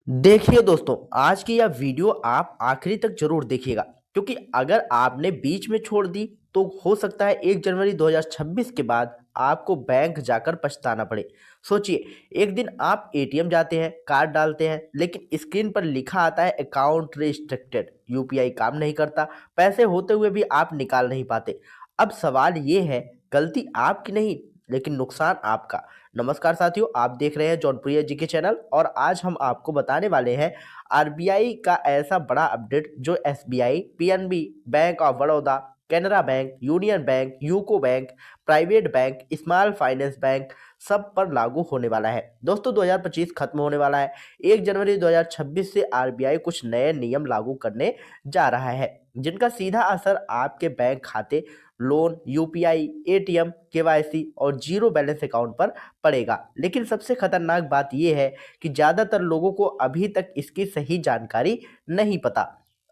देखिए दोस्तों, आज की यह वीडियो आप आखिरी तक जरूर देखिएगा क्योंकि अगर आपने बीच में छोड़ दी तो हो सकता है 1 जनवरी 2026 के बाद आपको बैंक जाकर पछताना पड़े। सोचिए, एक दिन आप एटीएम जाते हैं, कार्ड डालते हैं, लेकिन स्क्रीन पर लिखा आता है अकाउंट रिस्ट्रिक्टेड, यूपीआई काम नहीं करता, पैसे होते हुए भी आप निकाल नहीं पाते। अब सवाल ये है, गलती आपकी नहीं लेकिन नुकसान आपका। नमस्कार साथियों, आप देख रहे हैं जौनप्रिया जी के चैनल और आज हम आपको बताने वाले हैं आरबीआई का ऐसा बड़ा अपडेट जो SBI, PNB, bank of Baroda, Canara bank, union bank, UCO bank, private bank, small finance bank सब पर लागू होने वाला है। दोस्तों, 2025 खत्म होने वाला है। 1 जनवरी 2026 से आरबीआई कुछ नए नियम लागू करने जा रहा है जिनका सीधा असर आपके बैंक खाते, लोन, यूपीआई, एटीएम, केवाईसी और जीरो बैलेंस अकाउंट पर पड़ेगा। लेकिन सबसे खतरनाक बात यह है कि ज्यादातर लोगों को अभी तक इसकी सही जानकारी नहीं पता।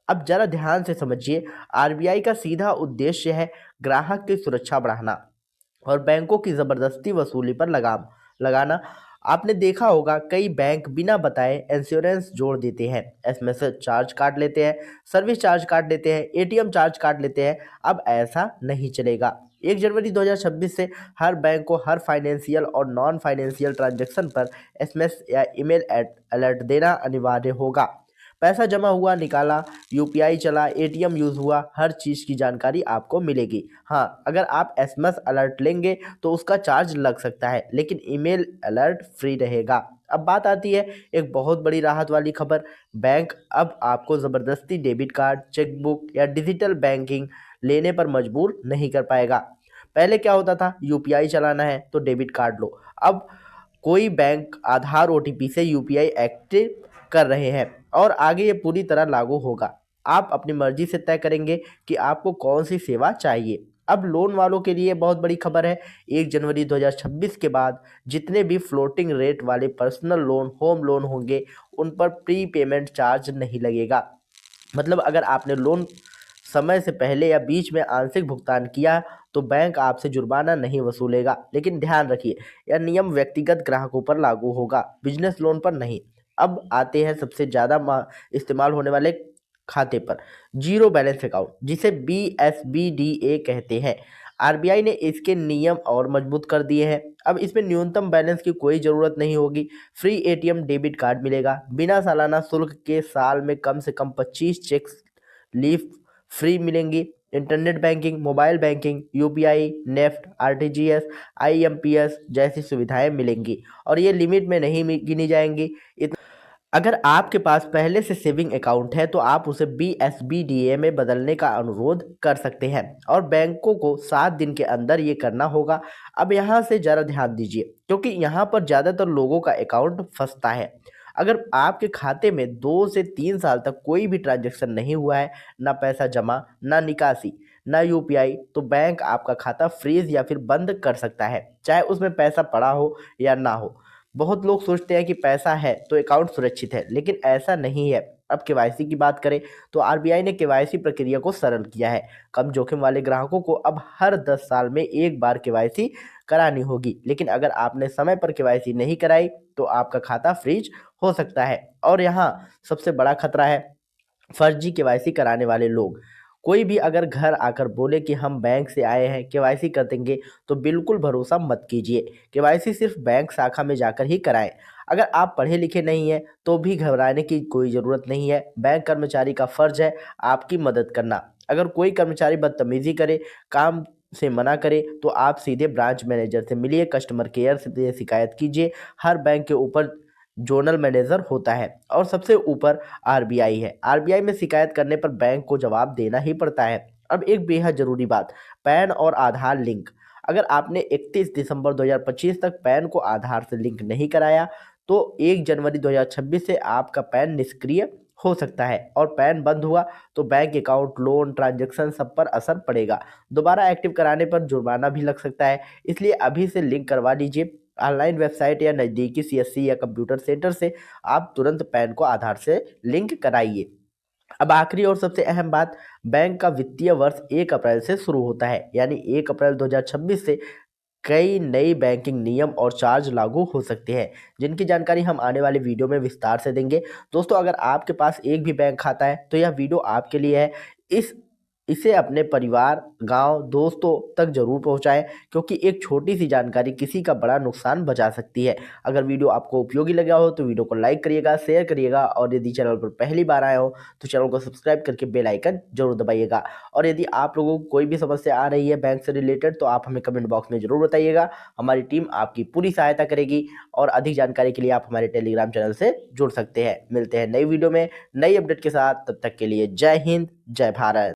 अब जरा ध्यान से समझिए, आरबीआई का सीधा उद्देश्य है ग्राहक की सुरक्षा बढ़ाना और बैंकों की जबरदस्ती वसूली पर लगाम लगाना। आपने देखा होगा, कई बैंक बिना बताए इंश्योरेंस जोड़ देते हैं, एसएमएस चार्ज काट लेते हैं, सर्विस चार्ज काट लेते हैं, एटीएम चार्ज काट लेते हैं। अब ऐसा नहीं चलेगा। 1 जनवरी 2026 से हर बैंक को हर फाइनेंशियल और नॉन फाइनेंशियल ट्रांजैक्शन पर एसएमएस या ईमेल अलर्ट देना अनिवार्य होगा। पैसा जमा हुआ, निकाला, यूपीआई चला, एटीएम यूज हुआ, हर चीज की जानकारी आपको मिलेगी। हाँ, अगर आप एसएमएस अलर्ट लेंगे तो उसका चार्ज लग सकता है, लेकिन ईमेल अलर्ट फ्री रहेगा। अब बात आती है एक बहुत बड़ी राहत वाली खबर। बैंक अब आपको जबरदस्ती डेबिट कार्ड, चेकबुक या डिजिटल बैंकिंग लेने पर मजबूर नहीं कर पाएगा। पहले क्या होता था, यूपीआई चलाना है तो डेबिट कार्ड लो। अब कोई बैंक आधार ओटीपी से यूपीआई एक्टिव कर रहे हैं और आगे ये पूरी तरह लागू होगा। आप अपनी मर्जी से तय करेंगे कि आपको कौन सी सेवा चाहिए। अब लोन वालों के लिए बहुत बड़ी खबर है। 1 जनवरी 2026 के बाद जितने भी फ्लोटिंग रेट वाले पर्सनल लोन, होम लोन होंगे, उन पर प्री पेमेंट चार्ज नहीं लगेगा। मतलब अगर आपने लोन समय से पहले या बीच में आंशिक भुगतान किया तो बैंक आपसे जुर्माना नहीं वसूलेगा। लेकिन ध्यान रखिए, यह नियम व्यक्तिगत ग्राहकों पर लागू होगा, बिजनेस लोन पर नहीं। अब आते हैं सबसे ज़्यादा इस्तेमाल होने वाले खाते पर, जीरो बैलेंस अकाउंट, जिसे बीएसबीडीए कहते हैं। आरबीआई ने इसके नियम और मजबूत कर दिए हैं। अब इसमें न्यूनतम बैलेंस की कोई ज़रूरत नहीं होगी, फ्री एटीएम डेबिट कार्ड मिलेगा, बिना सालाना शुल्क के साल में कम से कम 25 चेक्स लीफ फ्री मिलेंगी, internet banking, mobile banking, UPI, NEFT, RTGS, IMPS जैसी सुविधाएं मिलेंगी और ये लिमिट में नहीं गिनी जाएंगी। अगर आपके पास पहले से सेविंग अकाउंट है तो आप उसे बीएसबीडीए में बदलने का अनुरोध कर सकते हैं और बैंकों को 7 दिन के अंदर ये करना होगा। अब यहाँ से ज़रा ध्यान दीजिए क्योंकि यहाँ पर ज़्यादातर लोगों का अकाउंट फंसता है। अगर आपके खाते में 2 से 3 साल तक कोई भी ट्रांजैक्शन नहीं हुआ है, ना पैसा जमा, ना निकासी, ना यूपीआई, तो बैंक आपका खाता फ्रीज या फिर बंद कर सकता है, चाहे उसमें पैसा पड़ा हो या ना हो। बहुत लोग सोचते हैं कि पैसा है तो अकाउंट सुरक्षित है, लेकिन ऐसा नहीं है। अब केवाईसी की बात करें तो आरबीआई ने केवाईसी प्रक्रिया को सरल किया है। कम जोखिम वाले ग्राहकों को अब हर 10 साल में एक बार केवाईसी करानी होगी, लेकिन अगर आपने समय पर केवाईसी नहीं कराई तो आपका खाता फ्रीज हो सकता है। और यहाँ सबसे बड़ा खतरा है फर्जी केवाईसी कराने वाले लोग। कोई भी अगर घर आकर बोले कि हम बैंक से आए हैं, केवाईसी कर देंगे, तो बिल्कुल भरोसा मत कीजिए। केवाईसी सिर्फ बैंक शाखा में जाकर ही कराएं। अगर आप पढ़े लिखे नहीं हैं तो भी घबराने की कोई ज़रूरत नहीं है। बैंक कर्मचारी का फर्ज है आपकी मदद करना। अगर कोई कर्मचारी बदतमीजी करे, काम से मना करे, तो आप सीधे ब्रांच मैनेजर से मिलिए, कस्टमर केयर से शिकायत कीजिए। हर बैंक के ऊपर जोनल मैनेजर होता है और सबसे ऊपर आरबीआई है। आरबीआई में शिकायत करने पर बैंक को जवाब देना ही पड़ता है। अब एक बेहद जरूरी बात, पैन और आधार लिंक। अगर आपने 31 दिसंबर 2025 तक पैन को आधार से लिंक नहीं कराया तो 1 जनवरी 2026 से आपका पैन निष्क्रिय हो सकता है और पैन बंद हुआ तो बैंक अकाउंट, लोन, ट्रांजैक्शन सब पर असर पड़ेगा। दोबारा एक्टिव कराने पर जुर्माना भी लग सकता है, इसलिए अभी से लिंक करवा लीजिए। ऑनलाइन वेबसाइट या नज़दीकी सीएससी या कंप्यूटर सेंटर से आप तुरंत पैन को आधार से लिंक कराइए। अब आखिरी और सबसे अहम बात, बैंक का वित्तीय वर्ष 1 अप्रैल से शुरू होता है, यानी 1 अप्रैल 2026 से कई नई बैंकिंग नियम और चार्ज लागू हो सकते हैं, जिनकी जानकारी हम आने वाले वीडियो में विस्तार से देंगे। दोस्तों, अगर आपके पास एक भी बैंक खाता है तो यह वीडियो आपके लिए है। इसे अपने परिवार, गांव, दोस्तों तक जरूर पहुंचाएं, क्योंकि एक छोटी सी जानकारी किसी का बड़ा नुकसान बचा सकती है। अगर वीडियो आपको उपयोगी लगा हो तो वीडियो को लाइक करिएगा, शेयर करिएगा, और यदि चैनल पर पहली बार आए हो तो चैनल को सब्सक्राइब करके बेल आइकन जरूर दबाइएगा। और यदि आप लोगों को कोई भी समस्या आ रही है बैंक से रिलेटेड तो आप हमें कमेंट बॉक्स में जरूर बताइएगा। हमारी टीम आपकी पूरी सहायता करेगी, और अधिक जानकारी के लिए आप हमारे टेलीग्राम चैनल से जुड़ सकते हैं। मिलते हैं नई वीडियो में नई अपडेट के साथ, तब तक के लिए जय हिंद, जय भारत।